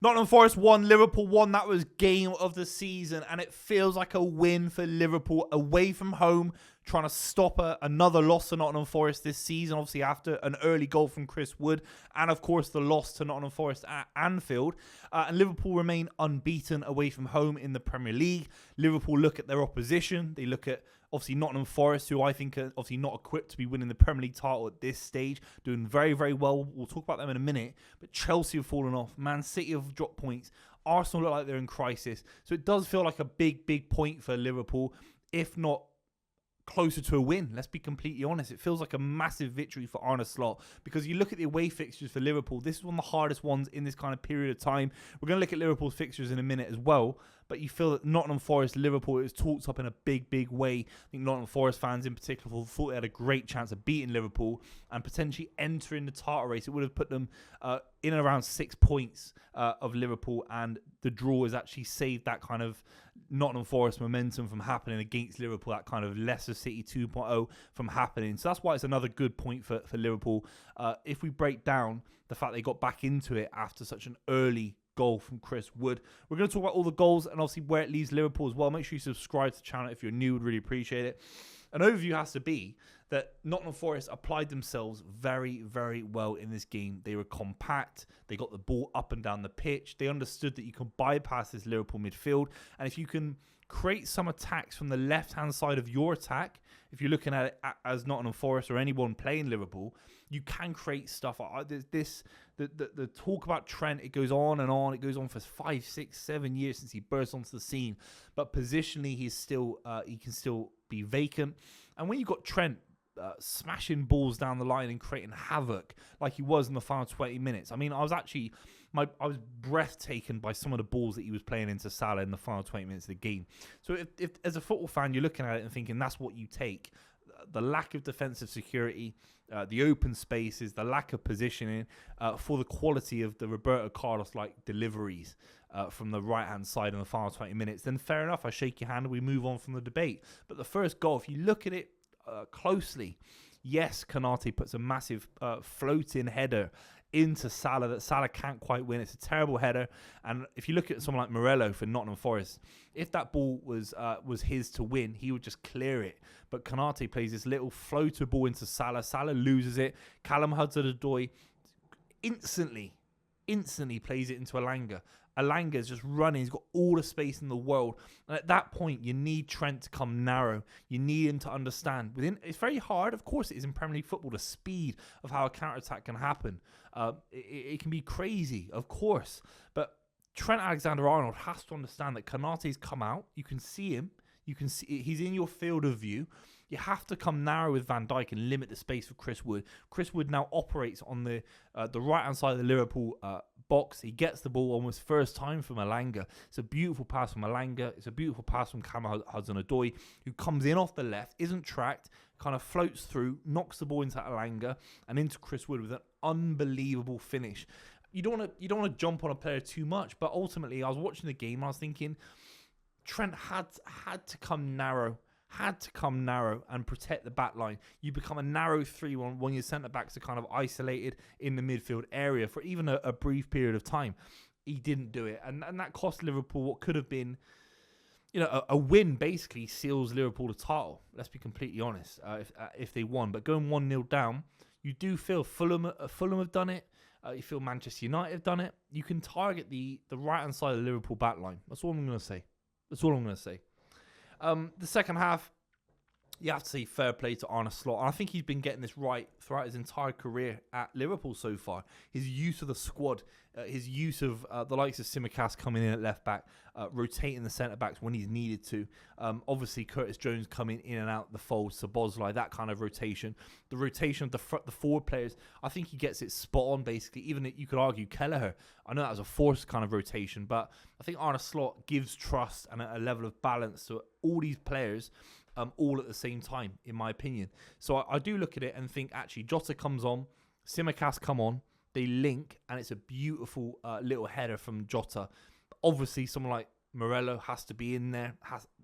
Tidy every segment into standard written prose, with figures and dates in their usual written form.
Nottingham Forest won, Liverpool won. That was game of the season, and it feels like a win for Liverpool away from home, trying to stop another loss to Nottingham Forest this season, obviously after an early goal from Chris Wood, and of course the loss to Nottingham Forest at Anfield. And Liverpool remain unbeaten away from home in the Premier League. Liverpool look at their opposition. They look at obviously Nottingham Forest, who I think are obviously not equipped to be winning the Premier League title at this stage, doing very, very well. We'll talk about them in a minute. But Chelsea have fallen off. Man City have dropped points. Arsenal look like they're in crisis. So it does feel like a big, big point for Liverpool, if not closer to a win. Let's be completely honest. It feels like a massive victory for Arne Slot, because you look at the away fixtures for Liverpool. This is one of the hardest ones in this kind of period of time. We're going to look at Liverpool's fixtures in a minute as well. But you feel that Nottingham Forest, Liverpool, it was talked up in a big, big way. I think Nottingham Forest fans in particular thought they had a great chance of beating Liverpool and potentially entering the title race. It would have put them in and around 6 points of Liverpool, and the draw has actually saved that kind of Nottingham Forest momentum from happening against Liverpool, that kind of Leicester City 2.0 from happening. So that's why it's another good point for Liverpool. If we break down the fact they got back into it after such an early goal from Chris Wood. We're going to talk about all the goals and obviously where it leaves Liverpool as well. Make sure you subscribe to the channel if you're new. Would really appreciate it. An overview has to be that Nottingham Forest applied themselves very, very well in this game. They were compact. They got the ball up and down the pitch. They understood that you can bypass this Liverpool midfield. And if you can create some attacks from the left-hand side of your attack, if you're looking at it as Nottingham Forest or anyone playing Liverpool, you can create stuff. The talk about Trent, it goes on and on. It goes on for 5, 6, 7 years since he burst onto the scene. But positionally, he can still be vacant. And when you've got Trent smashing balls down the line and creating havoc like he was in the final 20 minutes. I mean, I was breathtaken by some of the balls that he was playing into Salah in the final 20 minutes of the game. So if as a football fan, you're looking at it and thinking that's what you take, the lack of defensive security, the open spaces, the lack of positioning, for the quality of the Roberto Carlos-like deliveries from the right-hand side in the final 20 minutes, then fair enough, I shake your hand and we move on from the debate. But the first goal, if you look at it closely, yes, Konate puts a massive floating header into Salah that Salah can't quite win. It's a terrible header. And if you look at someone like Morello for Nottingham Forest, if that ball was his to win, he would just clear it. But Konate plays this little floater ball into Salah. Salah loses it. Callum Hudson-Odoi instantly plays it into Elanga. Elanga's just running. He's got all the space in the world. And at that point, you need Trent to come narrow. You need him to understand. It's very hard. Of course, it is in Premier League football, the speed of how a counter-attack can happen. It can be crazy, of course. But Trent Alexander-Arnold has to understand that Konate's come out. You can see him. You can see he's in your field of view. You have to come narrow with Van Dijk and limit the space for Chris Wood. Chris Wood now operates on the right-hand side of the Liverpool box. He gets the ball almost first time from Elanga. It's a beautiful pass from Elanga. It's a beautiful pass from Callum Hudson-Odoi, who comes in off the left, isn't tracked, kind of floats through, knocks the ball into Elanga and into Chris Wood with an unbelievable finish. You don't want to jump on a player too much, but ultimately, I was watching the game and I was thinking, Trent had to come narrow and protect the back line. You become a narrow 3-1 when your centre-backs are kind of isolated in the midfield area for even a brief period of time. He didn't do it. And that cost Liverpool what could have been, a win. Basically seals Liverpool the title. Let's be completely honest, if they won. But going 1-0 down, you do feel Fulham have done it. You feel Manchester United have done it. You can target the right-hand side of the Liverpool back line. That's all I'm going to say. The second half, you have to say fair play to Arne Slot. And I think he's been getting this right throughout his entire career at Liverpool so far. His use of the squad, his use of the likes of Tsimikas coming in at left back, rotating the centre backs when he's needed to. Obviously, Curtis Jones coming in and out the fold, Szoboszlai, that kind of rotation. The rotation of the forward players, I think he gets it spot on, basically. Even you could argue Kelleher. I know that was a forced kind of rotation, but I think Arne Slot gives trust and a level of balance to all these players, all at the same time, in my opinion. So I do look at it and think, actually, Jota comes on, Tsimikas come on, they link, and it's a beautiful little header from Jota. Obviously, someone like Morello has to be in there,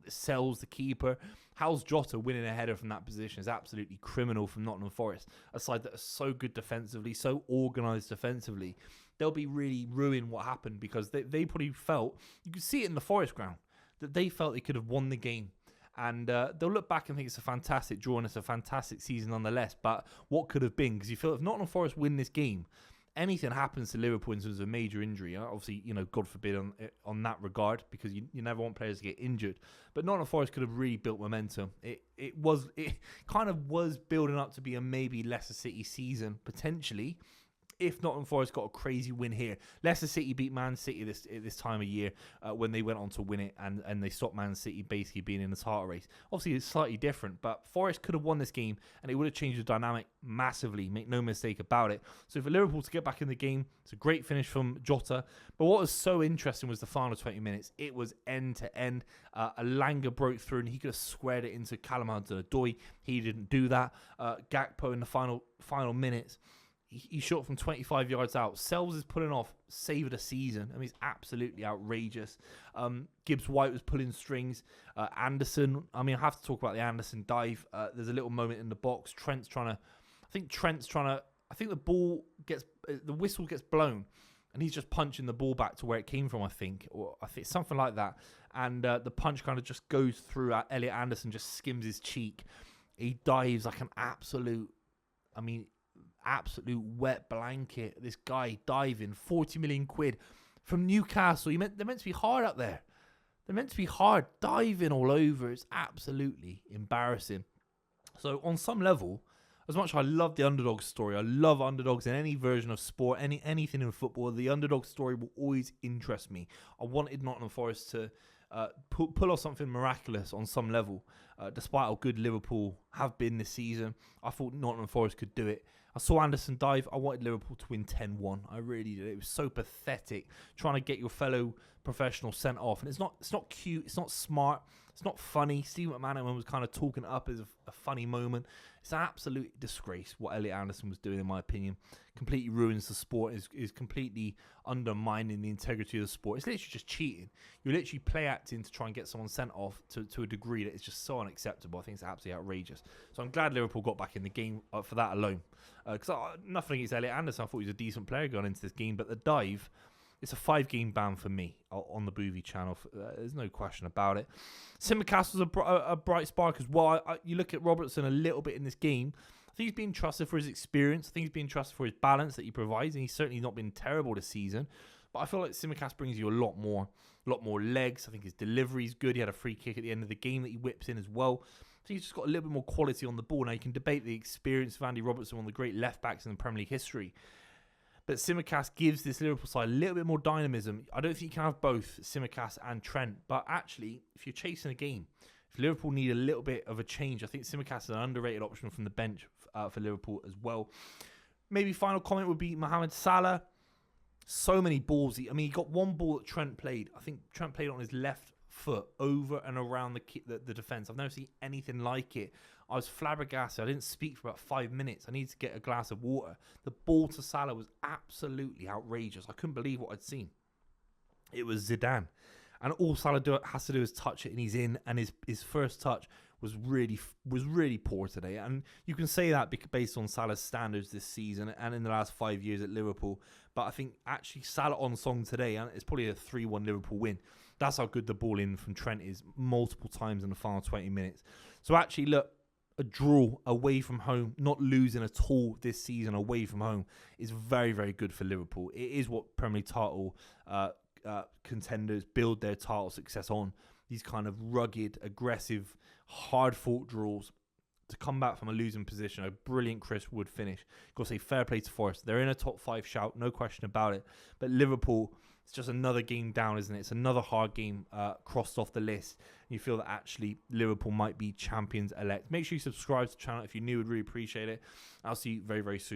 sells the keeper. How's Jota winning a header from that position is absolutely criminal from Nottingham Forest. A side that is so good defensively, so organised defensively. they'll be really ruining what happened, because they probably felt, you could see it in the Forest ground, that they felt they could have won the game. And they'll look back and think it's a fantastic draw and it's a fantastic season nonetheless. But what could have been? Because you feel if Nottingham Forest win this game, anything happens to Liverpool in terms of a major injury, obviously, God forbid on that regard, because you never want players to get injured. But Nottingham Forest could have really built momentum. It kind of was building up to be a maybe Leicester City season, potentially, if Nottingham Forest got a crazy win here. Leicester City beat Man City this time of year when they went on to win it, and they stopped Man City basically being in the title race. Obviously, it's slightly different, but Forest could have won this game, and it would have changed the dynamic massively. Make no mistake about it. So for Liverpool to get back in the game, it's a great finish from Jota. But what was so interesting was the final 20 minutes. It was end to end. Alanga broke through, and he could have squared it into Callum Hudson-Odoi. He didn't do that. Gakpo in the final minutes, he shot from 25 yards out. Sells is pulling off save of the season. I mean, it's absolutely outrageous. Gibbs-White was pulling strings. Anderson, I mean, I have to talk about the Anderson dive. There's a little moment in the box. I think the whistle gets blown, and he's just punching the ball back to where it came from, I think something like that. And the punch kind of just goes through. Elliot Anderson just skims his cheek. He dives like an absolute wet blanket. This guy diving, 40 million quid from Newcastle. They're meant to be hard up there. They're meant to be hard, diving all over. It's absolutely embarrassing. So on some level, as much as I love the underdog story, I love underdogs in any version of sport, anything in football, the underdog story will always interest me. I wanted Nottingham Forest to pull off something miraculous on some level. Despite how good Liverpool have been this season, I thought Nottingham Forest could do it. I saw Anderson dive. I wanted Liverpool to win 10-1. I really did. It was so pathetic trying to get your fellow professional sent off. And it's not cute. It's not smart. It's not funny. Steve McManaman was kind of talking it up as a funny moment. It's an absolute disgrace what Elliot Anderson was doing, in my opinion. Completely ruins the sport. Is completely undermining the integrity of the sport. It's literally just cheating. You're literally play acting to try and get someone sent off to a degree that is just so unacceptable. I think it's absolutely outrageous. So I'm glad Liverpool got back in the game for that alone. Because nothing against Elliot Anderson. I thought he was a decent player going into this game. But the dive, it's a 5-game ban for me on the Boovie channel. There's no question about it. Tsimikas was a bright spark as well. You look at Robertson a little bit in this game. I think he's being trusted for his experience. I think he's being trusted for his balance that he provides. And he's certainly not been terrible this season. But I feel like Tsimikas brings you a lot more legs. I think his delivery is good. He had a free kick at the end of the game that he whips in as well. So he's just got a little bit more quality on the ball. Now, you can debate the experience of Andy Robertson, one of the great left-backs in the Premier League history. But Tsimikas gives this Liverpool side a little bit more dynamism. I don't think you can have both Tsimikas and Trent. But actually, if you're chasing a game, if Liverpool need a little bit of a change, I think Tsimikas is an underrated option from the bench for Liverpool as well. Maybe final comment would be Mohamed Salah. So many balls. He got one ball that Trent played. I think Trent played on his left foot over and around the defence. I've never seen anything like it. I was flabbergasted. I didn't speak for about 5 minutes. I needed to get a glass of water. The ball to Salah was absolutely outrageous. I couldn't believe what I'd seen. It was Zidane. And all Salah has to do is touch it, and he's in. And his first touch was really poor today. And you can say that based on Salah's standards this season and in the last 5 years at Liverpool. But I think actually Salah on song today, and it's probably a 3-1 Liverpool win. That's how good the ball in from Trent is multiple times in the final 20 minutes. So actually, look, a draw away from home, not losing at all this season away from home, is very, very good for Liverpool. It is what Premier League title contenders build their title success on. These kind of rugged, aggressive, hard-fought draws. To come back from a losing position, a brilliant Chris Wood finish. Got to say fair play to Forest. They're in a top 5 shout, no question about it. But Liverpool, it's just another game down, isn't it? It's another hard game crossed off the list. And you feel that actually Liverpool might be champions elect. Make sure you subscribe to the channel if you're new. Would really appreciate it. I'll see you very, very soon.